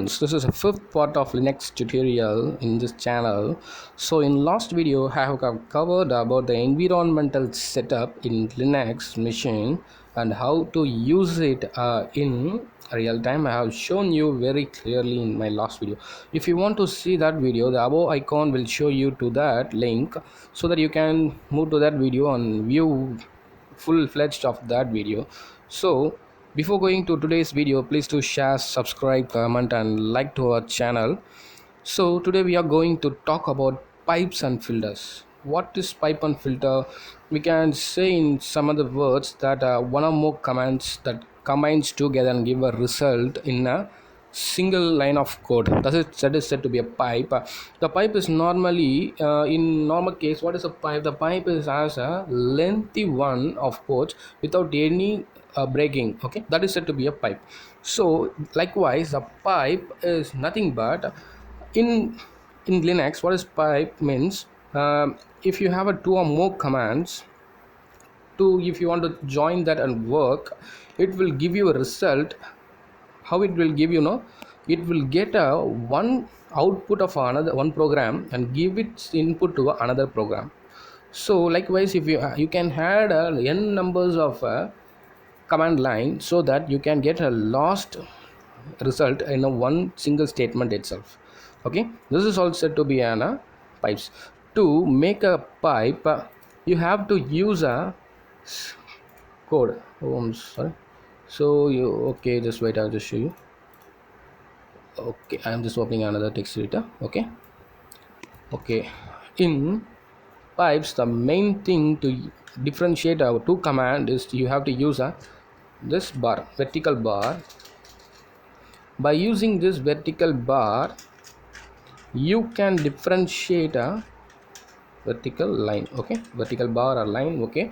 This is a fifth part of Linux tutorial in this channel. So in last video I have covered about the environmental setup in Linux machine and how to use it in real time. I have shown you very clearly in my last video. If you want to see that video, the above icon will show you to that link so that you can move to that video and view full-fledged of that video. So before going to today's video, please do share, subscribe, comment and like to our channel. So today we are going to talk about pipes and filters. What is pipe and filter? We can say in some other words that one or more commands that combines together and give a result in a single line of code. That is said to be a pipe. The pipe is normally in normal case. What is a pipe? The pipe is as a lengthy one of ports without any breaking. Okay, that is said to be a pipe. So likewise, a pipe is nothing but in Linux. What is pipe means? If you have a two or more commands, to if you want to join that and work, it will give you a result. How it will give, it will get a one output of another one program and give its input to another program. So likewise, if you can add n numbers of command line so that you can get a lost result in a one single statement itself. Okay, this is also said to be an pipes. To make a pipe, you have to use a code. Oh, I'm sorry. So you, okay, just wait, I'll just show you. Okay, I'm just opening another text editor. Okay, in pipes, the main thing to differentiate our two command is you have to use a this bar, vertical bar. By using this vertical bar, you can differentiate a vertical line. Okay, vertical bar or line. Okay,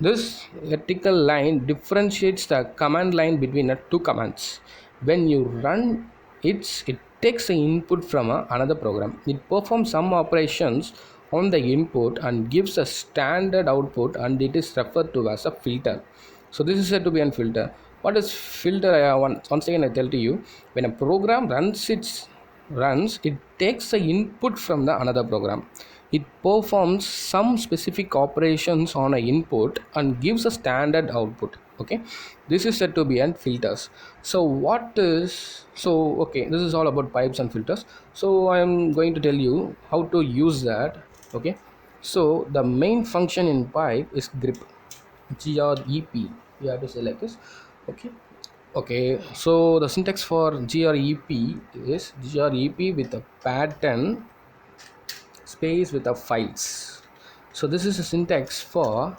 this vertical line differentiates the command line between the two commands. When you run it takes an input from another program. It performs some operations on the input and gives a standard output, and it is referred to as a filter. So this is said to be a filter. What is filter? Once again I tell to you, when a program runs, it takes the input from the another program. It performs some specific operations on an input and gives a standard output. Okay, this is said to be an filters. So okay, this is all about pipes and filters. So I am going to tell you how to use that. Okay, so the main function in pipe is grep. Grep, you have to say like this. Okay, so the syntax for grep is grep with a pattern space with a files. So this is a syntax for,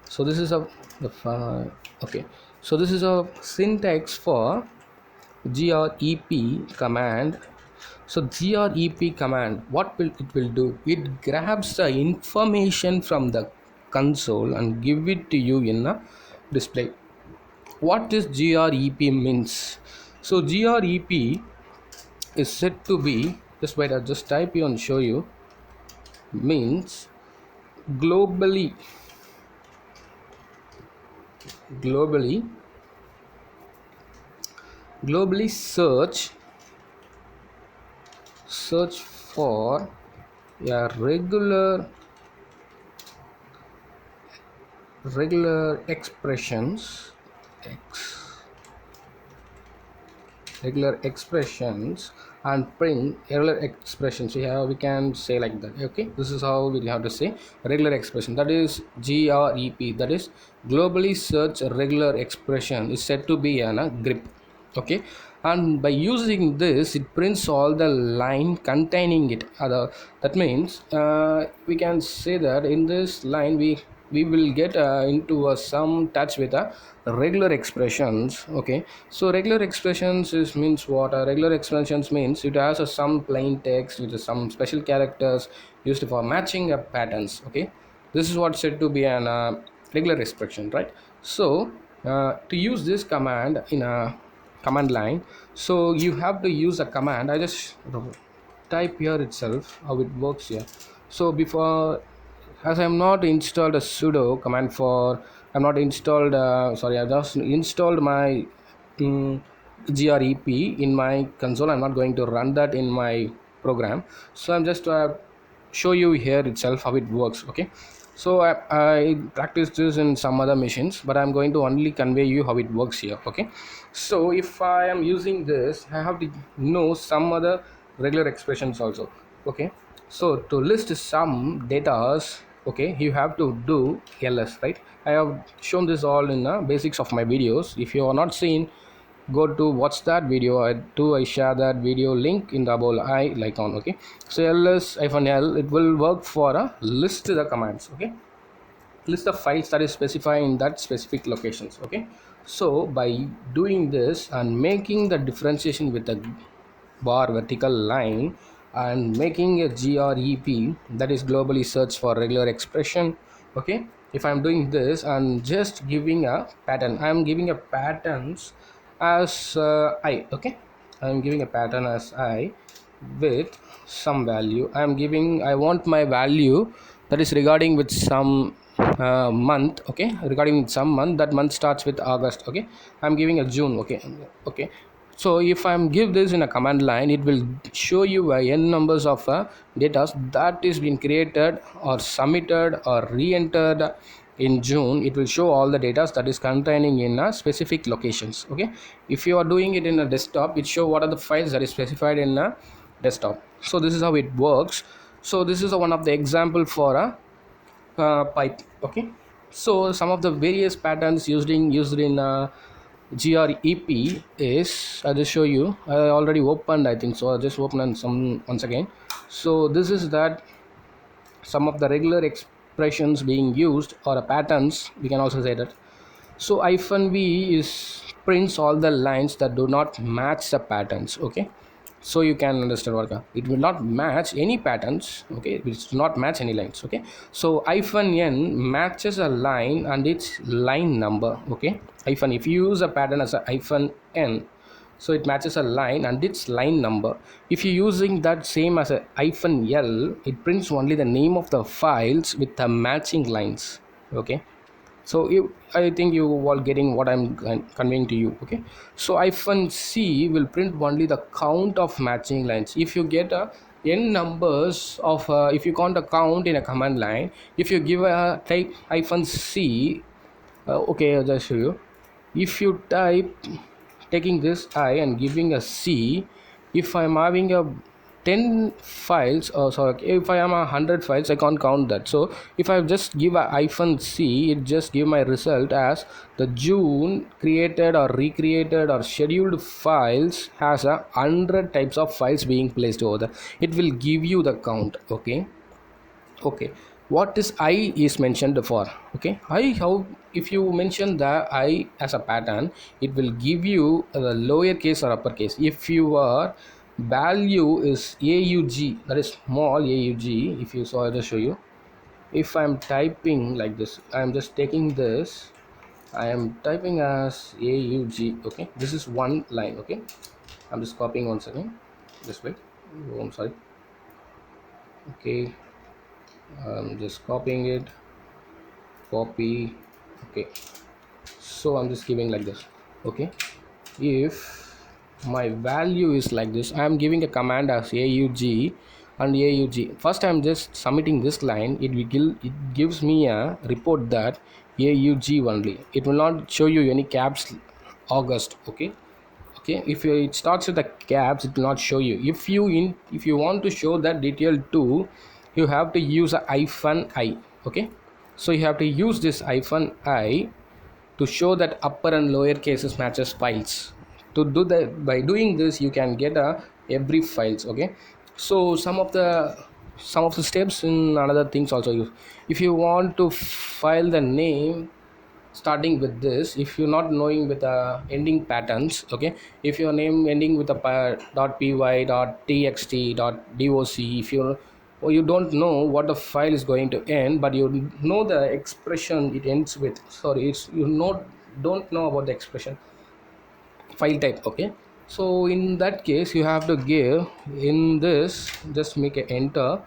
so this is a okay, so this is a syntax for grep command. So grep command, what will it will do? It grabs the information from the console and give it to you in a display. What this grep means? So grep is said to be, just wait, I'll just type you and show you, means globally globally globally search for a regular expressions regular expressions and print regular expressions. We can say like that. Okay, this is how we have to say regular expression. That is grep, that is globally search regular expression, is said to be an grep. Okay, and by using this, it prints all the line containing it. That means we can say that in this line we will get into some touch with regular expressions. Okay, so regular expressions is means what? Regular expressions means it has some plain text with some special characters used for matching patterns. Okay, this is what said to be an regular expression, right? So to use this command in a command line, so you have to use a command. I just type here itself how it works here. So before, as I'm not installed a sudo command for, I'm not installed sorry, I just installed my grep in my console. I'm not going to run that in my program, so I'm just show you here itself how it works. Okay, so I practiced this in some other machines, but I'm going to only convey you how it works here. Okay, so if I am using this, I have to know some other regular expressions also. Okay, so to list some datas, okay, you have to do ls, right? I have shown this all in the basics of my videos. If you are not seen, go to watch that video. I share that video link in the above I icon. Okay, so ls-l, it will work for a list the commands. Okay, list the files that is specified in that specific locations. Okay, so by doing this and making the differentiation with a bar vertical line and making a grep, that is globally search for regular expression. Okay, if I'm doing this and just giving a pattern, I'm giving a patterns as I. Okay, I'm giving a pattern as I with some value. I want my value that is regarding with some month. Okay, regarding with some month, that month starts with August. Okay, I'm giving a June. Okay, okay, so if I'm give this in a command line, it will show you a n numbers of data that is being created or submitted or re-entered in June. It will show all the data that is containing in specific locations. Okay, if you are doing it in a desktop, it show what are the files that is specified in a desktop. So this is how it works. So this is one of the example for a pipe. Okay, so some of the various patterns used in grep is, I'll just show you. I already opened, I think so. I'll just open and some once again. So this is that some of the regular expressions being used or patterns, we can also say that. So hyphen v is prints all the lines that do not match the patterns. Okay, so you can understand what it will not match any patterns. Okay, it will not match any lines. Okay, so hyphen n matches a line and its line number. Okay, hyphen, if you use a pattern as a hyphen n, so it matches a line and its line number. If you're using that same as a hyphen l, it prints only the name of the files with the matching lines. Okay, so I think you all getting what I'm conveying to you. Okay, so hyphen c will print only the count of matching lines. If you get a n numbers of if you count a count in a command line, if you give a type hyphen c, okay, I'll just show you. If you type taking this I and giving a c, if I'm having a 10 files, or sorry, if I am 100 files, I can't count that. So if I just give a hyphen c, it just give my result as the June created or recreated or scheduled files has 100 types of files being placed over there. It will give you the count. Okay, okay, what is I is mentioned for. Okay, I, how, if you mention the I as a pattern, it will give you the lowercase or uppercase. If your value is aug, that is small aug, if you saw, I'll just show you. If I'm typing like this, I'm just taking this, I am typing as aug. Okay, this is one line. Okay, I'm just copying once again. Just wait. Oh, I'm sorry. Okay, I'm just copying it, copy. Okay, so I'm just giving like this. Okay, if my value is like this, I'm giving a command as aug and aug. First I'm just submitting this line. It gives me a report that aug only. It will not show you any caps August. Okay, okay, if it starts with the caps, it will not show you. If you want to show that detail too, you have to use a hyphen I. Okay, so you have to use this hyphen I to show that upper and lower cases matches files. To do that, by doing this, you can get a every files. Okay, so some of the steps in another things also use. If you want to file the name starting with this, if you're not knowing with the ending patterns. Okay, if your name ending with a .py, .txt, .doc, if you, or you don't know what the file is going to end, but you know the expression it ends with, sorry, it's, you know, don't know about the expression file type. Okay, so in that case you have to give in this, just make a enter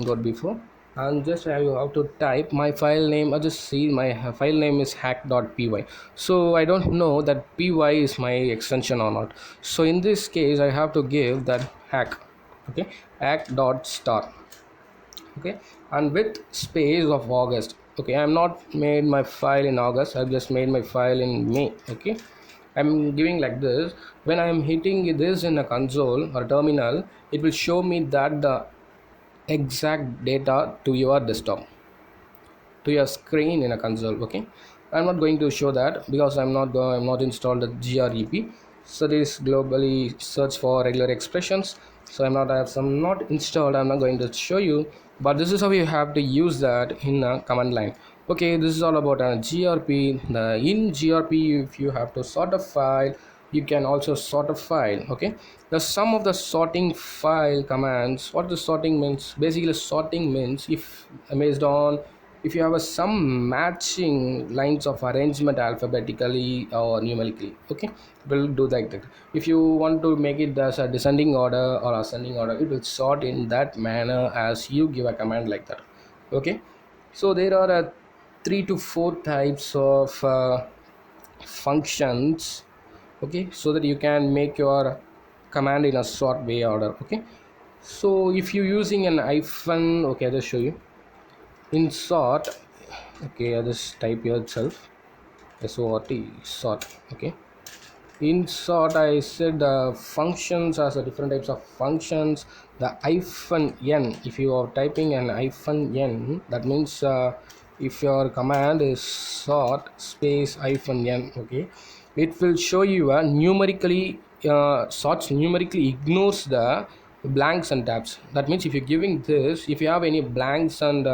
got before. and just I have to type my file name. I just see my file name is hack.py, so I don't know that py is my extension or not. So in this case I have to give that hack, okay, hack.star, okay, and with space of August. Okay, I'm not made my file in August, I've just made my file in May. Okay, I'm giving like this. When I'm hitting this in a console or terminal, it will show me that the exact data to your desktop, to your screen in a console. Okay, I'm not going to show that because I'm not installed the grep. So this globally search for regular expressions, so I'm not I have some not installed, I'm not going to show you. But this is how you have to use that in a command line. Okay, this is all about a grp. In grp, if you have to sort a file, you can also sort a file. Okay, the sum of the sorting file commands. What the sorting means, basically sorting means if based on if you have a some matching lines of arrangement alphabetically or numerically. Okay, we'll do like that. If you want to make it as a descending order or ascending order, it will sort in that manner as you give a command like that. Okay, so there are 3 to 4 types of functions. Okay, so that you can make your command in a sort way order. Okay, so if you using an hyphen, okay, I'll just show you in sort. Okay, I just type here itself sort sort. Okay, in short I said functions as a different types of functions. The hyphen n, if you are typing an hyphen n, that means if your command is sort space hyphen n, okay, it will show you a numerically sorts numerically, ignores the blanks and tabs. That means if you're giving this, if you have any blanks and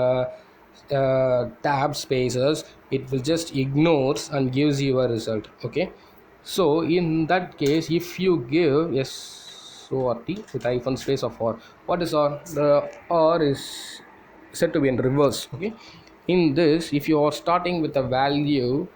tab spaces, it will just ignores and gives you a result. Okay, so in that case, if you give sort with hyphen space of or, what is or? The or is said to be in reverse. Okay, in this, if you are starting with a value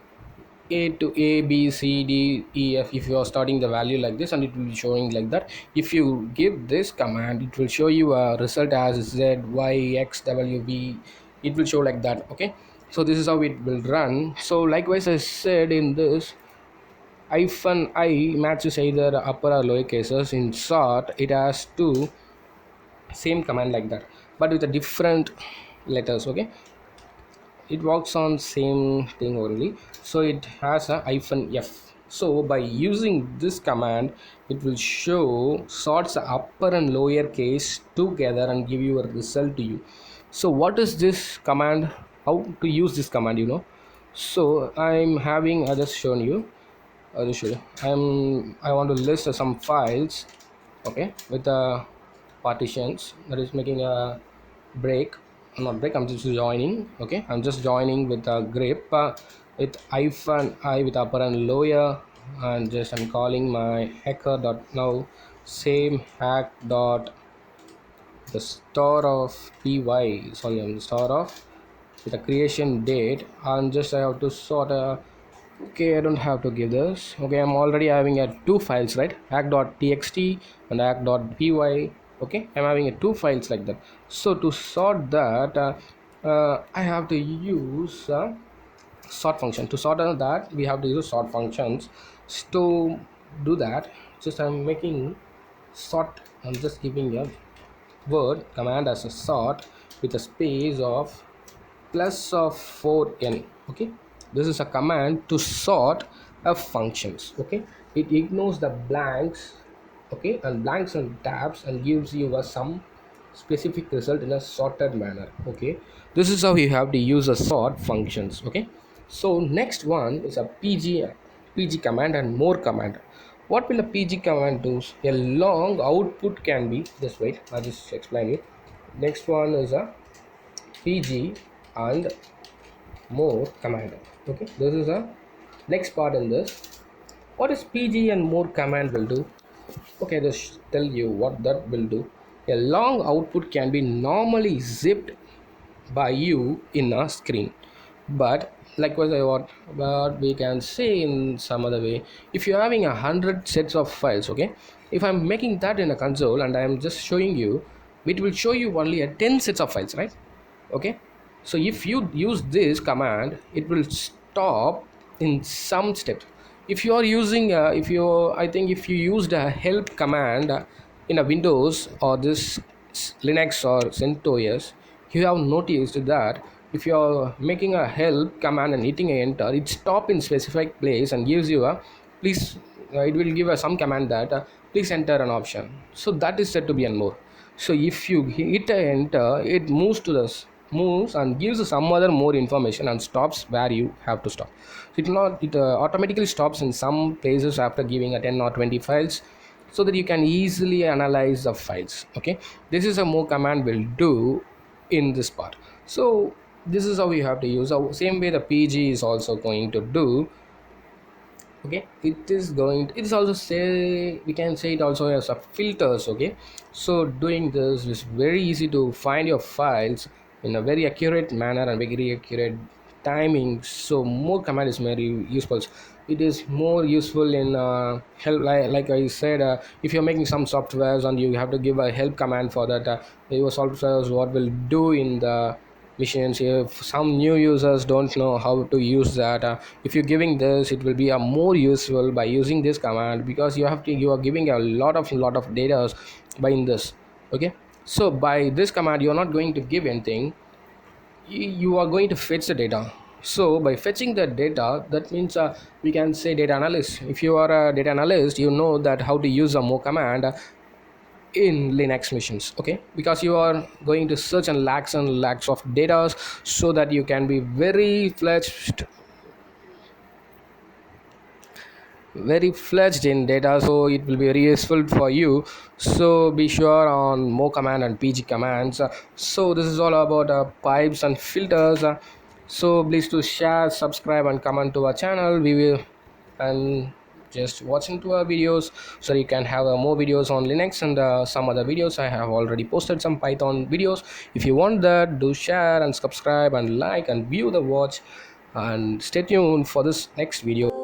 a to a b c d e f, if you are starting the value like this, and it will be showing like that. If you give this command, it will show you a result as z y x w v. It will show like that. Okay, so this is how it will run. So likewise I said in this, hyphen I matches either upper or lower cases. In sort, it has two same command like that, but with a different letters. Okay, it works on same thing only. So it has a hyphen f. So by using this command, it will show sorts upper and lower case together and give you a result to you. So what is this command, how to use this command, so I'm having, I just shown you, I'll show you. I want to list some files, okay, with partitions. That is making a break, not break, I'm just joining. Okay, I'm just joining with a grep with hyphen I with upper and lower, and just I'm calling my hacker dot now same hack dot the store of py, sorry, I'm the store of with a creation date, and just I have to sort okay, I don't have to give this. Okay, I'm already having a two files, right? hack.txt and hack.py. Okay, I'm having a two files like that. So to sort that, I have to use sort function. To sort that, we have to use sort functions. To do that, just I'm making sort. I'm just giving a word command as a sort with a space of plus of 4n. Okay, this is a command to sort a functions. Okay, it ignores the blanks, okay, and blanks and tabs, and gives you a some specific result in a sorted manner. Okay, this is how you have to use a sort functions. Okay, so next one is a pg command and more command. What will a pg command do? A long output can be, just wait, I'll just explain it. Next one is a pg and more command. Okay, this is a next part in this. What is pg and more command will do? Okay, just tell you what that will do. A long output can be normally zipped by you in a screen, but likewise what we can say in some other way, if you're having 100 sets of files, okay, if I'm making that in a console and I'm just showing you, it will show you only a 10 sets of files, right? Okay, so if you use this command, it will stop in some steps. If you are using if you I think if you used a help command in a Windows or this Linux or CentOS, you have noticed that if you are making a help command and hitting a enter, it stop in specific place and gives you a please it will give us some command that please enter an option. So that is said to be a more. So if you hit a enter, it moves to this moves and gives some other more information and stops where you have to stop. So it automatically stops in some places after giving a 10 or 20 files, so that you can easily analyze the files. Okay, this is a more command will do in this part. So this is how you have to use. So same way the PG is also going to do. Okay, it is also say, we can say it also as a filters. Okay, so doing this is very easy to find your files in a very accurate manner and very accurate timing. So more command is very useful. It is more useful in help, like I said, if you're making some softwares and you have to give a help command for that, your softwares what will do in the machines. If some new users don't know how to use that, if you're giving this, it will be a more useful by using this command, because you are giving a lot of data by in this. Okay, so by this command you're not going to give anything, you are going to fetch the data. So by fetching the data, that means we can say data analyst. If you are a data analyst, you know that how to use a more command in Linux machines. Okay, because you are going to search and lakhs of data, so that you can be very fledged in data, so it will be very useful for you. So be sure on more command and PG commands. So this is all about pipes and filters. So please to share, subscribe and comment to our channel. We will and just watching to our videos, so you can have more videos on Linux and some other videos. I have already posted some Python videos. If you want that, do share and subscribe and like and view the watch, and stay tuned for this next video.